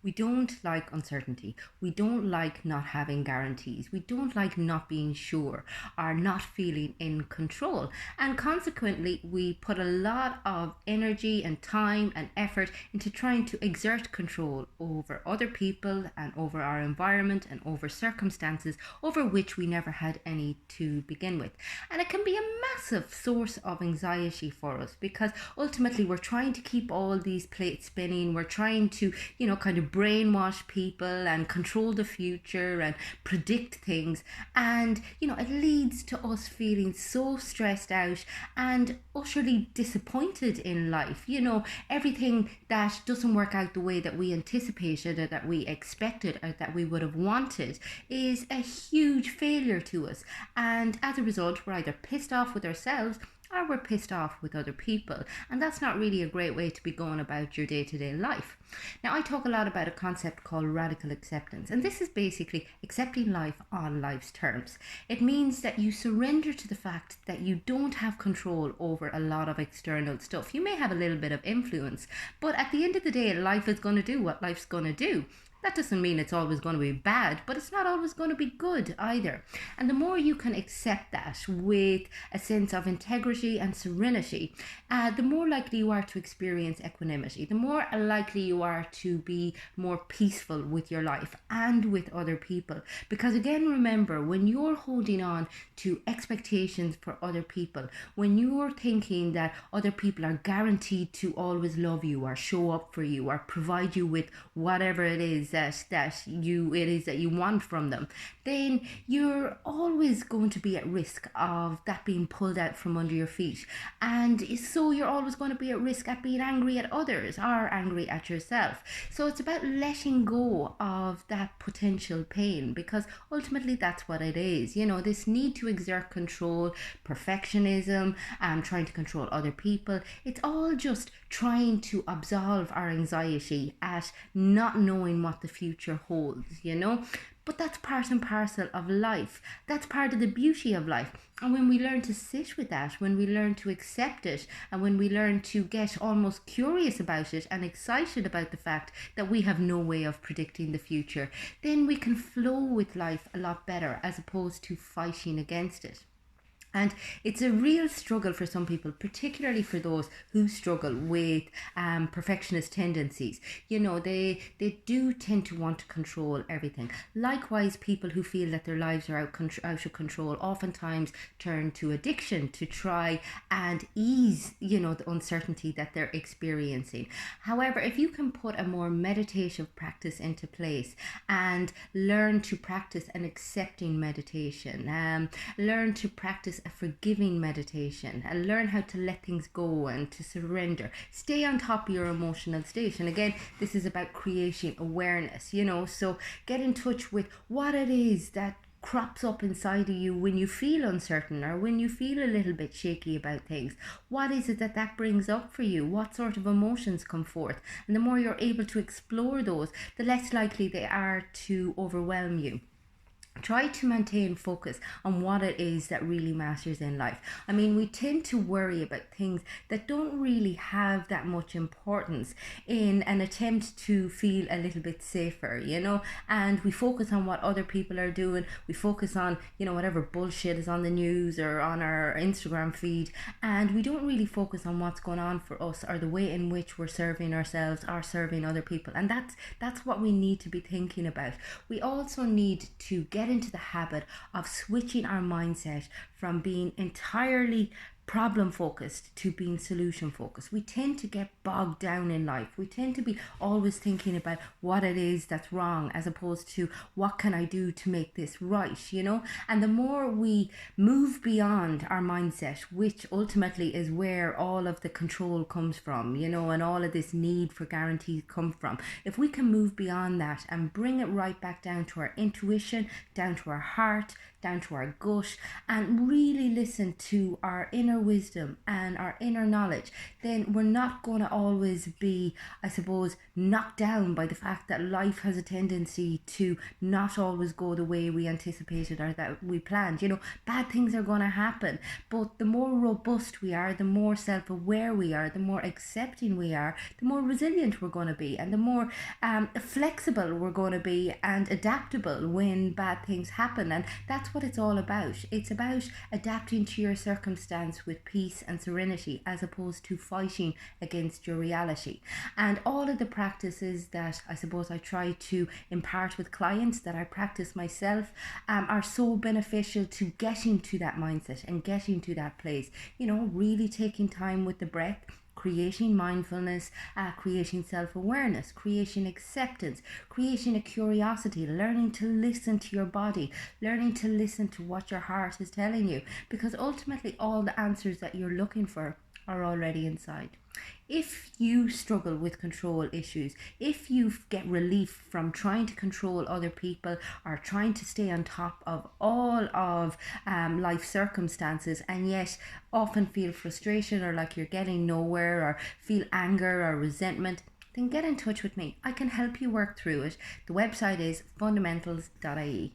We don't like uncertainty. We don't like not having guarantees. We don't like not being sure or not feeling in control. And consequently, we put a lot of energy and time and effort into trying to exert control over other people and over our environment and over circumstances over which we never had any to begin with. And it can be a massive source of anxiety for us because ultimately we're trying to keep all these plates spinning. We're trying to, kind of brainwash people and control the future and predict things. And, it leads to us feeling so stressed out and utterly disappointed in life. Everything that doesn't work out the way that we anticipated or that we expected or that we would have wanted is a huge failure to us. And as a result, we're either pissed off with ourselves or we're pissed off with other people. And that's not really a great way to be going about your day to day life. Now, I talk a lot about a concept called radical acceptance, and this is basically accepting life on life's terms. It means that you surrender to the fact that you don't have control over a lot of external stuff. You may have a little bit of influence, but at the end of the day, life is going to do what life's going to do. That doesn't mean it's always going to be bad, but it's not always going to be good either. And the more you can accept that with a sense of integrity and serenity, the more likely you are to experience equanimity, the more likely you are to be more peaceful with your life and with other people. Because again, remember, when you're holding on to expectations for other people, when you're thinking that other people are guaranteed to always love you or show up for you or provide you with whatever it is that you want from them, then you're always going to be at risk of that being pulled out from under your feet. And so you're always going to be at risk at being angry at others or angry at yourself. So it's about letting go of that potential pain, because ultimately that's what it is. This need to exert control, perfectionism, trying to control other people. It's all just trying to absolve our anxiety at not knowing what the future holds. But that's part and parcel of life. That's part of the beauty of life. And when we learn to sit with that, when we learn to accept it, and when we learn to get almost curious about it and excited about the fact that we have no way of predicting the future, then we can flow with life a lot better as opposed to fighting against it. And it's a real struggle for some people, particularly for those who struggle with perfectionist tendencies. They do tend to want to control everything. Likewise, people who feel that their lives are out of control oftentimes turn to addiction to try and ease, the uncertainty that they're experiencing. However, if you can put a more meditative practice into place and learn to practice an accepting meditation, learn to practice a forgiving meditation, and learn how to let things go and to surrender. Stay on top of your emotional state. And again, this is about creating awareness, so get in touch with what it is that crops up inside of you when you feel uncertain or when you feel a little bit shaky about things. What is it that brings up for you? What sort of emotions come forth? And the more you're able to explore those, the less likely they are to overwhelm you. Try to maintain focus on what it is that really matters in life. I mean, we tend to worry about things that don't really have that much importance in an attempt to feel a little bit safer, and we focus on what other people are doing. We focus on, whatever bullshit is on the news or on our Instagram feed, and we don't really focus on what's going on for us or the way in which we're serving ourselves or serving other people. And that's what we need to be thinking about. We also need to get into the habit of switching our mindset from being entirely problem focused to being solution focused. We tend to get bogged down in life. We tend to be always thinking about what it is that's wrong as opposed to what can I do to make this right, And the more we move beyond our mindset, which ultimately is where all of the control comes from, and all of this need for guarantees come from. If we can move beyond that and bring it right back down to our intuition, down to our heart, down to our gut, and really listen to our inner wisdom and our inner knowledge, then we're not going to always be, I suppose, knocked down by the fact that life has a tendency to not always go the way we anticipated or that we planned. You know, bad things are going to happen, but the more robust we are, the more self-aware we are, the more accepting we are, the more resilient we're going to be, and the more flexible we're going to be and adaptable when bad things happen. And that's what it's all about. It's about adapting to your circumstance with peace and serenity, as opposed to fighting against your reality. And all of the practices that I suppose I try to impart with clients, that I practice myself, are so beneficial to getting to that mindset and getting to that place. You know, really taking time with the breath, creating mindfulness, creating self-awareness, creating acceptance, creating a curiosity, learning to listen to your body, learning to listen to what your heart is telling you, because ultimately all the answers that you're looking for are already inside. If you struggle with control issues, if you get relief from trying to control other people or trying to stay on top of all of life circumstances, and yet often feel frustration or like you're getting nowhere, or feel anger or resentment, then get in touch with me. I can help you work through it. The website is fundamentals.ie.